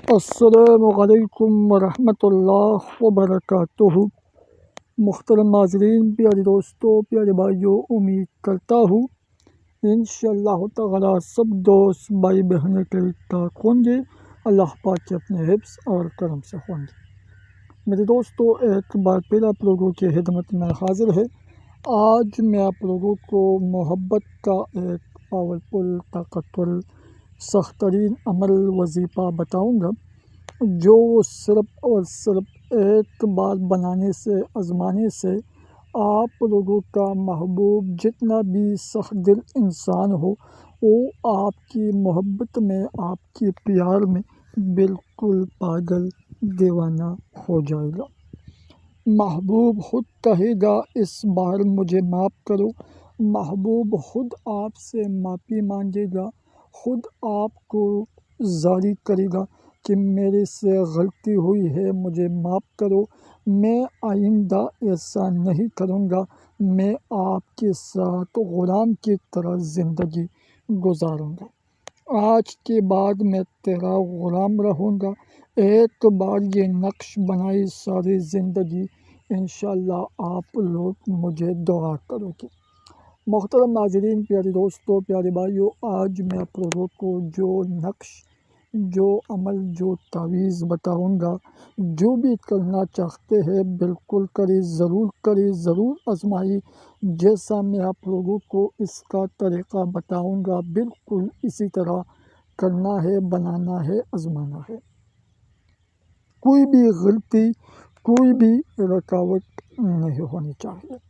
السلام علیکم ورحمۃ اللہ وبرکاتہ۔ محترم ناظرین، پیارے دوستوں، پیارے بھائیوں، امید کرتا ہوں انشاءاللہ تعالی سب دوست بھائی بہنیں ٹھیک ٹھاک ہوں گے، اللہ پاک کے اپنے حفظ اور کرم سے ہوں گے۔ میرے دوستوں، ایک بار پھر آپ لوگوں کی خدمت میں حاضر ہے۔ آج میں آپ لوگوں کو محبت کا ایک پاورفل، طاقتور، سخت ترین عمل وظیفہ بتاؤں گا، جو صرف اور صرف ایک بار بنانے سے، آزمانے سے آپ لوگوں کا محبوب جتنا بھی سخت دل انسان ہو، وہ آپ کی محبت میں، آپ کے پیار میں بالکل پاگل، دیوانہ ہو جائے گا۔ محبوب خود کہے گا اس بار مجھے معاف کرو، محبوب خود آپ سے معافی مانگے گا، خود آپ کو زاری کرے گا کہ میرے سے غلطی ہوئی ہے، مجھے معاف کرو، میں آئندہ ایسا نہیں کروں گا، میں آپ کے ساتھ غلام کی طرح زندگی گزاروں گا، آج کے بعد میں تیرا غلام رہوں گا۔ ایک بار یہ نقش بنائی ساری زندگی، انشاءاللہ آپ لوگ مجھے دعا کرو گے۔ محترم ناظرین، پیارے دوستوں، پیارے بھائیوں، آج میں آپ لوگوں کو جو نقش، جو عمل، جو تعویذ بتاؤں گا، جو بھی کرنا چاہتے ہیں بالکل کریں، ضرور آزمائیں۔ جیسا میں آپ لوگوں کو اس کا طریقہ بتاؤں گا بالکل اسی طرح کرنا ہے، بنانا ہے، آزمانا ہے۔ کوئی بھی غلطی، کوئی بھی رکاوٹ نہیں ہونی چاہیے۔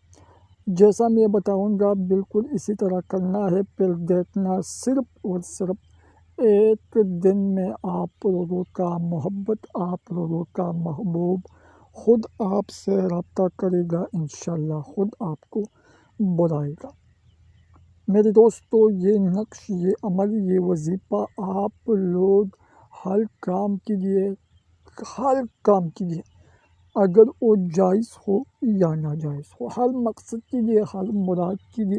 جیسا میں بتاؤں گا بالکل اسی طرح کرنا ہے، پھر دیکھنا صرف اور صرف ایک دن میں آپ لوگوں کا محبت، آپ لوگوں کا محبوب خود آپ سے رابطہ کرے گا، انشاءاللہ خود آپ کو بلائے گا۔ میرے دوستو، یہ نقش، یہ عمل، یہ وظیفہ آپ لوگ ہر کام کیجیے، ہر کام کیجیے، اگر وہ جائز ہو یا ناجائز ہو، ہر مقصد کیجیے، ہر مراد کیجیے،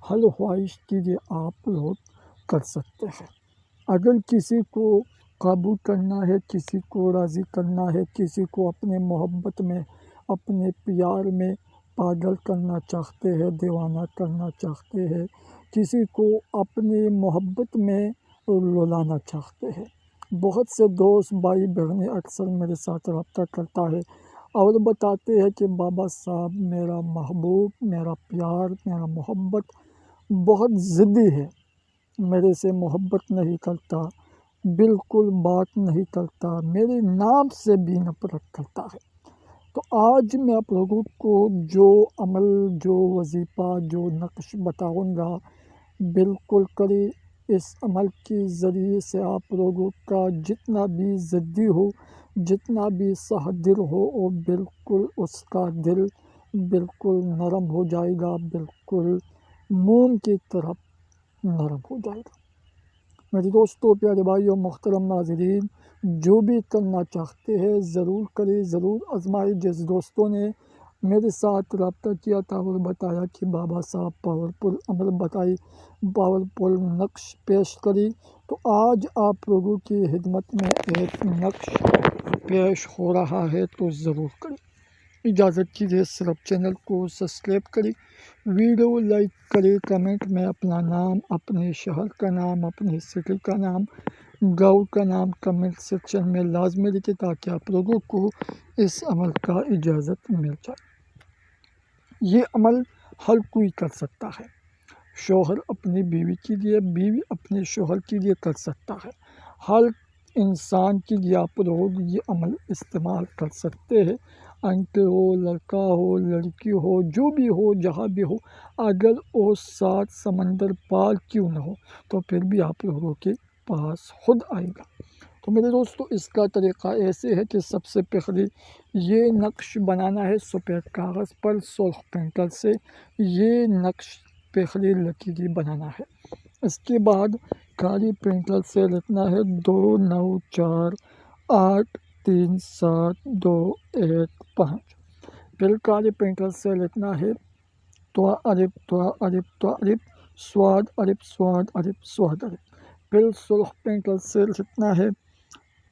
ہر خواہش کیجیے، آپ لوگ کر سکتے ہیں۔ اگر کسی کو قابو کرنا ہے، کسی کو راضی کرنا ہے، کسی کو اپنے محبت میں، اپنے پیار میں پاگل کرنا چاہتے ہیں، دیوانہ کرنا چاہتے ہیں، کسی کو اپنی محبت میں رلانا چاہتے ہیں، بہت سے دوست، بھائی بہنیں اکثر میرے ساتھ رابطہ کرتا ہے اور بتاتے ہیں کہ بابا صاحب، میرا محبوب، میرا پیار، میرا محبت بہت ضدی ہے، میرے سے محبت نہیں کرتا، بالکل بات نہیں کرتا، میرے نام سے بھی نفرت کرتا ہے۔ تو آج میں آپ لوگوں کو جو عمل، جو وظیفہ، جو نقش بتاؤں گا بالکل کریں۔ اس عمل کے ذریعے سے آپ لوگوں کا جتنا بھی ضدی ہو، جتنا بھی سخت دل ہو، وہ بالکل اس کا دل بالکل نرم ہو جائے گا، بالکل موم کی طرح نرم ہو جائے گا۔ میرے دوستوں، پیارے بھائیوں، محترم ناظرین، جو بھی کرنا چاہتے ہیں ضرور کریں، ضرور آزمائیں۔ جس دوستوں نے میرے ساتھ رابطہ کیا تھا اور بتایا کہ بابا صاحب پاورفل عمل بتائی، پاورفل نقش پیش کری، تو آج آپ لوگوں کی خدمت میں ایک نقش پیش ہو رہا ہے، تو ضرور کریں۔ اجازت کیجیے، صرف چینل کو سبسکرائب کریں، ویڈیو لائک کریں، کمنٹ میں اپنا نام، اپنے شہر کا نام، اپنے سٹی کا نام، گاؤں کا نام کمنٹ سیکشن میں لازمی لکھیں تاکہ آپ لوگوں کو اس عمل کا اجازت مل جائے۔ یہ عمل ہر کوئی کر سکتا ہے، شوہر اپنی بیوی کے لیے، بیوی اپنے شوہر کے لیے کر سکتا ہے، ہر انسان کے لیے آپ لوگ یہ عمل استعمال کر سکتے ہیں، انکل ہو، لڑکا ہو، لڑکی ہو، جو بھی ہو، جہاں بھی ہو، اگر وہ 7 سمندر پار کیوں نہ ہو تو پھر بھی آپ لوگوں کے پاس خود آئے گا۔ تو میرے دوستو، اس کا طریقہ ایسے ہے کہ سب سے پہلے یہ نقش بنانا ہے سفید کاغذ پر سرخ پینسل سے، یہ نقش پہلے لکیری بنانا ہے۔ اس کے بعد کالی پینسل سے لکھنا ہے 2 9 4 8 3 7 2 1 5۔ پھر کالی پینسل سے لکھنا ہے تو الف سواد الف سواد الف سواد الف۔ پھر سرخ پینسل سے لکھنا ہے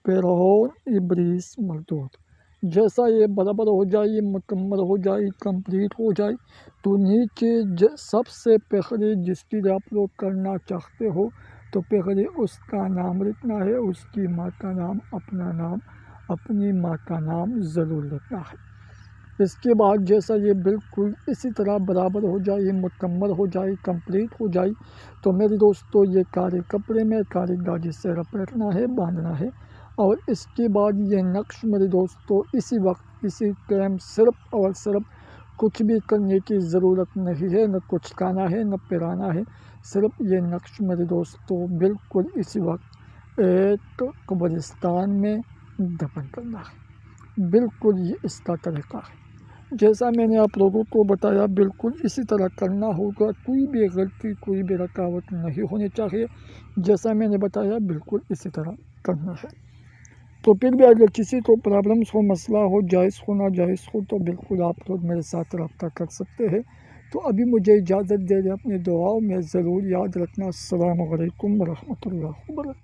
فرعون ابلیس مردود۔ جیسا یہ برابر ہو جائے، مکمل ہو جائے، کمپلیٹ ہو جائے، تو نیچے سب سے پہلے جس کی آپ لوگ کرنا چاہتے ہو تو پہلے اس کا نام لکھنا ہے، اس کی ماں کا نام، اپنا نام، اپنی ماں کا نام ضرور لکھنا ہے۔ اس کے بعد جیسا یہ بالکل اسی طرح برابر ہو جائے، مکمل ہو جائے، کمپلیٹ ہو جائے، تو میرے دوستو یہ کالے کپڑے میں کالی گاجی سے لپیٹنا ہے، باندھنا ہے، اور اس کے بعد یہ نقش میرے دوستو اسی وقت اسی ٹائم صرف اور صرف کچھ بھی کرنے کی ضرورت نہیں ہے، نہ کچھ کھانا ہے نہ پرانا ہے، صرف یہ نقش میرے دوستو بالکل اسی وقت ایک قبرستان میں دفن کرنا ہے۔ بالکل یہ اس کا طریقہ ہے، جیسا میں نے آپ لوگوں کو بتایا بالکل اسی طرح کرنا ہوگا، کوئی بھی غلطی کوئی بھی رکاوٹ نہیں ہونی چاہیے، جیسا میں نے بتایا بالکل اسی طرح کرنا ہے۔ تو پھر بھی اگر کسی کو پرابلمس ہو، مسئلہ ہو، جائز ہو ناجائز ہو، تو بالکل آپ لوگ میرے ساتھ رابطہ کر سکتے ہیں۔ تو ابھی مجھے اجازت دے دیں، اپنی دعاؤں میں ضرور یاد رکھنا۔ السلام علیکم ورحمۃ اللہ وبرکاتہ۔